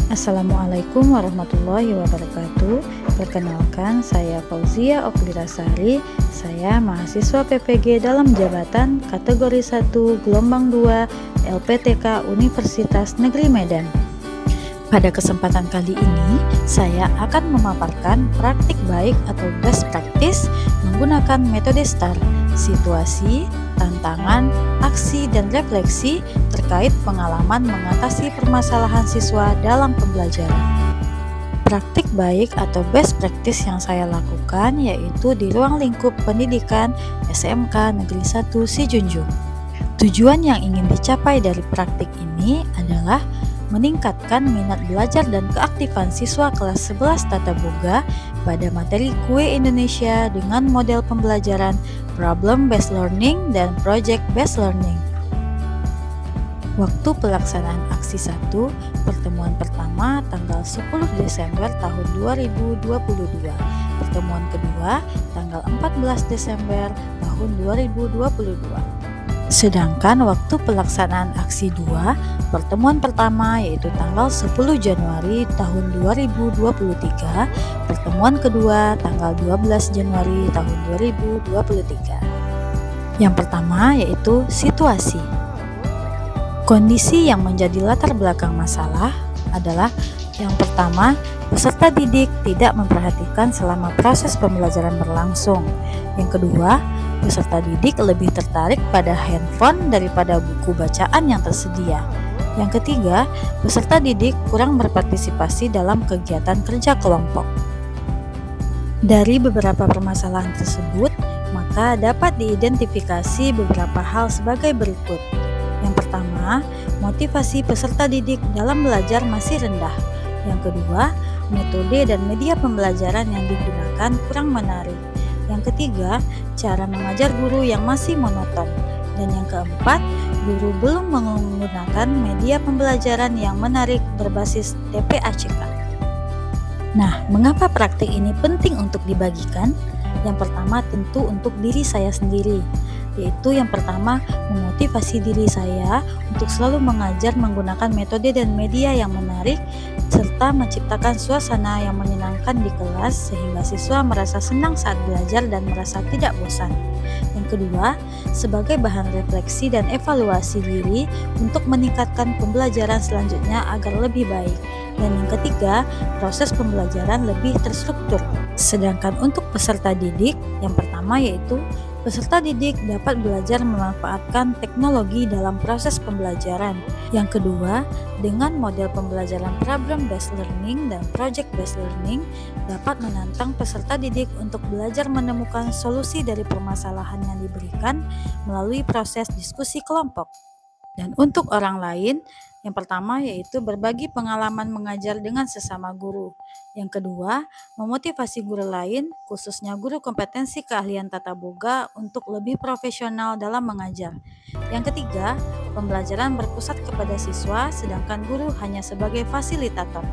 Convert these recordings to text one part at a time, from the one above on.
Assalamualaikum warahmatullahi wabarakatuh. Perkenalkan, saya Fauzia Oklirasari. Saya mahasiswa PPG dalam jabatan kategori 1 gelombang 2 LPTK Universitas Negeri Medan. Pada kesempatan kali ini, saya akan memaparkan praktik baik atau best practice menggunakan metode STAR, situasi, tantangan, aksi, dan refleksi terkait pengalaman mengatasi permasalahan siswa dalam pembelajaran. Praktik baik atau best practice yang saya lakukan yaitu di ruang lingkup pendidikan SMK Negeri 1 Sijunjung. Tujuan yang ingin dicapai dari praktik ini adalah meningkatkan minat belajar dan keaktifan siswa kelas 11 Tata Boga pada materi Kue Indonesia dengan model pembelajaran Problem Based Learning dan Project Based Learning. Waktu pelaksanaan aksi 1, pertemuan pertama tanggal 10 Desember tahun 2022. Pertemuan kedua tanggal 14 Desember tahun 2022. Sedangkan waktu pelaksanaan aksi 2, pertemuan pertama yaitu tanggal 10 Januari tahun 2023, pertemuan kedua tanggal 12 Januari tahun 2023. Yang pertama yaitu situasi. Kondisi yang menjadi latar belakang masalah adalah yang pertama, peserta didik tidak memperhatikan selama proses pembelajaran berlangsung. Yang kedua, peserta didik lebih tertarik pada handphone daripada buku bacaan yang tersedia. Yang ketiga, peserta didik kurang berpartisipasi dalam kegiatan kerja kelompok. Dari beberapa permasalahan tersebut, maka dapat diidentifikasi beberapa hal sebagai berikut. Yang pertama, motivasi peserta didik dalam belajar masih rendah. Yang kedua, metode dan media pembelajaran yang digunakan kurang menarik. Yang ketiga, cara mengajar guru yang masih monoton. Dan yang keempat, guru belum menggunakan media pembelajaran yang menarik berbasis TPACK. Nah, mengapa praktik ini penting untuk dibagikan? Yang pertama tentu untuk diri saya sendiri, yaitu yang pertama memotivasi diri saya untuk selalu mengajar menggunakan metode dan media yang menarik serta menciptakan suasana yang menyenangkan di kelas sehingga siswa merasa senang saat belajar dan merasa tidak bosan. Yang kedua, sebagai bahan refleksi dan evaluasi diri untuk meningkatkan pembelajaran selanjutnya agar lebih baik. Dan yang ketiga, proses pembelajaran lebih terstruktur. Sedangkan untuk peserta didik, yang pertama yaitu peserta didik dapat belajar memanfaatkan teknologi dalam proses pembelajaran. Yang kedua, dengan model pembelajaran Problem Based Learning dan Project Based Learning dapat menantang peserta didik untuk belajar menemukan solusi dari permasalahan yang diberikan melalui proses diskusi kelompok. Dan untuk orang lain, yang pertama yaitu berbagi pengalaman mengajar dengan sesama guru. Yang kedua, memotivasi guru lain, khususnya guru kompetensi keahlian tata boga untuk lebih profesional dalam mengajar. Yang ketiga, pembelajaran berpusat kepada siswa, sedangkan guru hanya sebagai fasilitator.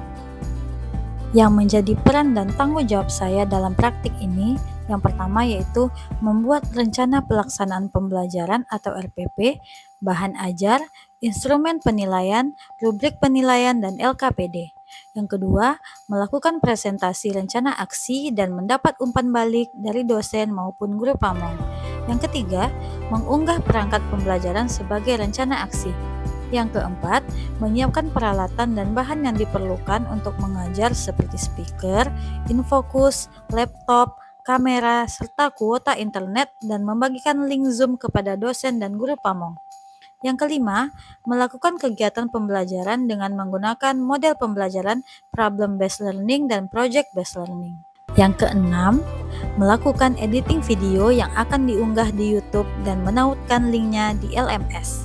Yang menjadi peran dan tanggung jawab saya dalam praktik ini, yang pertama yaitu membuat rencana pelaksanaan pembelajaran atau RPP, bahan ajar, instrumen penilaian, rubrik penilaian, dan LKPD. Yang kedua, melakukan presentasi rencana aksi dan mendapat umpan balik dari dosen maupun guru pamong. Yang ketiga, mengunggah perangkat pembelajaran sebagai rencana aksi. Yang keempat, menyiapkan peralatan dan bahan yang diperlukan untuk mengajar seperti speaker, infokus, laptop, kamera, serta kuota internet dan membagikan link Zoom kepada dosen dan guru pamong. Yang kelima, melakukan kegiatan pembelajaran dengan menggunakan model pembelajaran Problem Based Learning dan Project Based Learning. Yang keenam, melakukan editing video yang akan diunggah di YouTube dan menautkan linknya di LMS.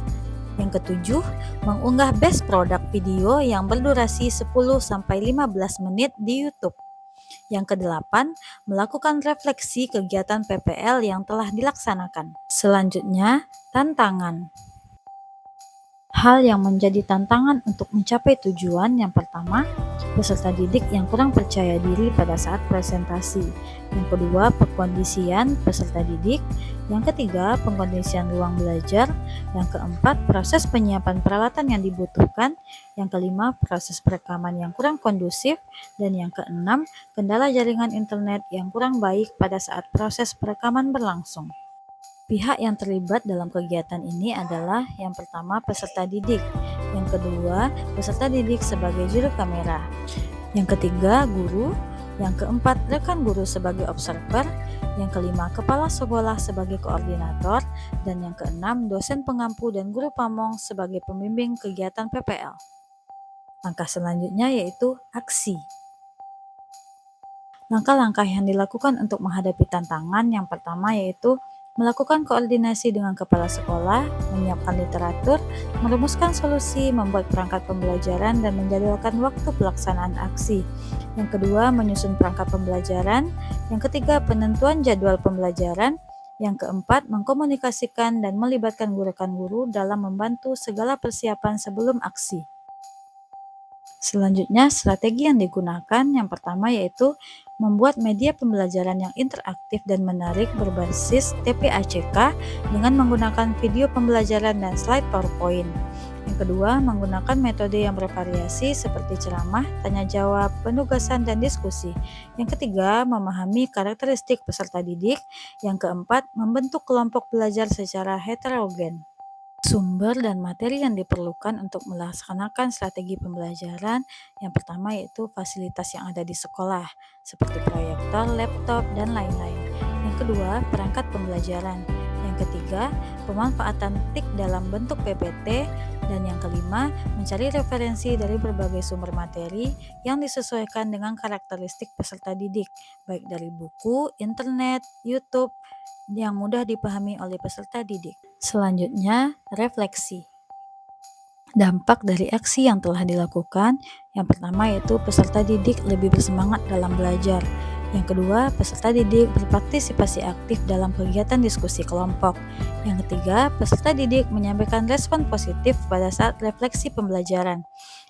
Yang ketujuh, mengunggah best product video yang berdurasi 10-15 menit di YouTube. Yang kedelapan, melakukan refleksi kegiatan PPL yang telah dilaksanakan. Selanjutnya, tantangan. Hal yang menjadi tantangan untuk mencapai tujuan yang pertama, peserta didik yang kurang percaya diri pada saat presentasi. Yang kedua, pengkondisian peserta didik. Yang ketiga, pengkondisian ruang belajar. Yang keempat, proses penyiapan peralatan yang dibutuhkan. Yang kelima, proses perekaman yang kurang kondusif. Dan yang keenam, kendala jaringan internet yang kurang baik pada saat proses perekaman berlangsung. Pihak yang terlibat dalam kegiatan ini adalah yang pertama peserta didik, yang kedua peserta didik sebagai juru kamera, yang ketiga guru, yang keempat rekan guru sebagai observer, yang kelima kepala sekolah sebagai koordinator, dan yang keenam dosen pengampu dan guru pamong sebagai pembimbing kegiatan PPL. Langkah selanjutnya yaitu aksi. Langkah-langkah yang dilakukan untuk menghadapi tantangan yang pertama yaitu melakukan koordinasi dengan kepala sekolah, menyiapkan literatur, merumuskan solusi, membuat perangkat pembelajaran, dan menjadwalkan waktu pelaksanaan aksi. Yang kedua, menyusun perangkat pembelajaran. Yang ketiga, penentuan jadwal pembelajaran. Yang keempat, mengkomunikasikan dan melibatkan rekan guru dalam membantu segala persiapan sebelum aksi. Selanjutnya, strategi yang digunakan yang pertama yaitu membuat media pembelajaran yang interaktif dan menarik berbasis TPACK dengan menggunakan video pembelajaran dan slide PowerPoint. Yang kedua, menggunakan metode yang bervariasi seperti ceramah, tanya jawab, penugasan, dan diskusi. Yang ketiga, memahami karakteristik peserta didik. Yang keempat, membentuk kelompok belajar secara heterogen. Sumber dan materi yang diperlukan untuk melaksanakan strategi pembelajaran yang pertama yaitu fasilitas yang ada di sekolah seperti proyektor, laptop, dan lain-lain. Yang kedua, perangkat pembelajaran. Yang ketiga, pemanfaatan TIK dalam bentuk PPT. Dan yang kelima, mencari referensi dari berbagai sumber materi yang disesuaikan dengan karakteristik peserta didik, baik dari buku, internet, YouTube, yang mudah dipahami oleh peserta didik. Selanjutnya, refleksi. Dampak dari aksi yang telah dilakukan, yang pertama yaitu peserta didik lebih bersemangat dalam belajar. Yang kedua, peserta didik berpartisipasi aktif dalam kegiatan diskusi kelompok. Yang ketiga, peserta didik menyampaikan respon positif pada saat refleksi pembelajaran.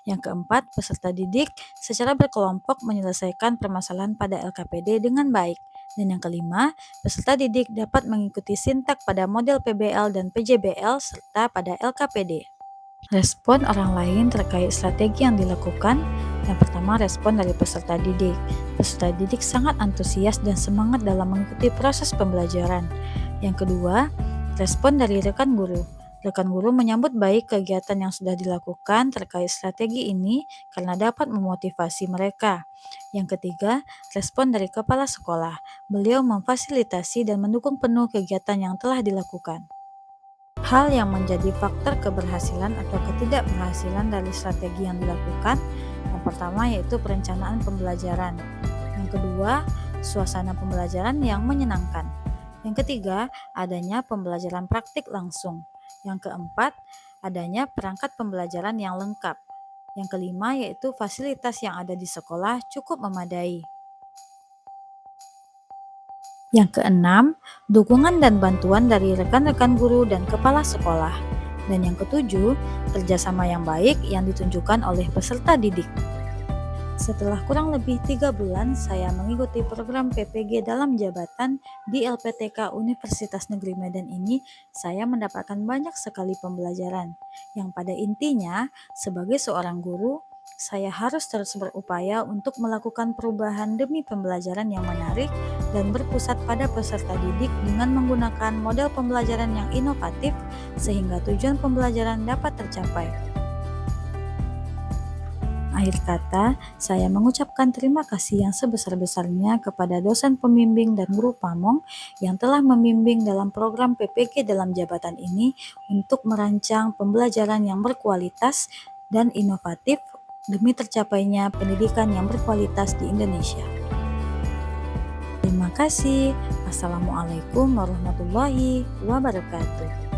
Yang keempat, peserta didik secara berkelompok menyelesaikan permasalahan pada LKPD dengan baik. Dan yang kelima, peserta didik dapat mengikuti sintak pada model PBL dan PJBL serta pada LKPD. Respon orang lain terkait strategi yang dilakukan. Yang pertama, respon dari peserta didik. Peserta didik sangat antusias dan semangat dalam mengikuti proses pembelajaran. Yang kedua, respon dari rekan guru. Rekan guru menyambut baik kegiatan yang sudah dilakukan terkait strategi ini karena dapat memotivasi mereka. Yang ketiga, respon dari kepala sekolah. Beliau memfasilitasi dan mendukung penuh kegiatan yang telah dilakukan. Hal yang menjadi faktor keberhasilan atau ketidakberhasilan dari strategi yang dilakukan, yang pertama yaitu perencanaan pembelajaran. Yang kedua, suasana pembelajaran yang menyenangkan. Yang ketiga, adanya pembelajaran praktik langsung. Yang keempat, adanya perangkat pembelajaran yang lengkap. Yang kelima yaitu fasilitas yang ada di sekolah cukup memadai. Yang keenam, dukungan dan bantuan dari rekan-rekan guru dan kepala sekolah. Dan yang ketujuh, kerjasama yang baik yang ditunjukkan oleh peserta didik. Setelah kurang lebih 3 bulan saya mengikuti program PPG dalam jabatan di LPTK Universitas Negeri Medan ini, saya mendapatkan banyak sekali pembelajaran. Yang pada intinya, sebagai seorang guru, saya harus terus berupaya untuk melakukan perubahan demi pembelajaran yang menarik dan berpusat pada peserta didik dengan menggunakan model pembelajaran yang inovatif sehingga tujuan pembelajaran dapat tercapai. Akhir kata, saya mengucapkan terima kasih yang sebesar-besarnya kepada dosen pembimbing dan guru pamong yang telah membimbing dalam program PPG dalam jabatan ini untuk merancang pembelajaran yang berkualitas dan inovatif demi tercapainya pendidikan yang berkualitas di Indonesia. Terima kasih. Assalamualaikum warahmatullahi wabarakatuh.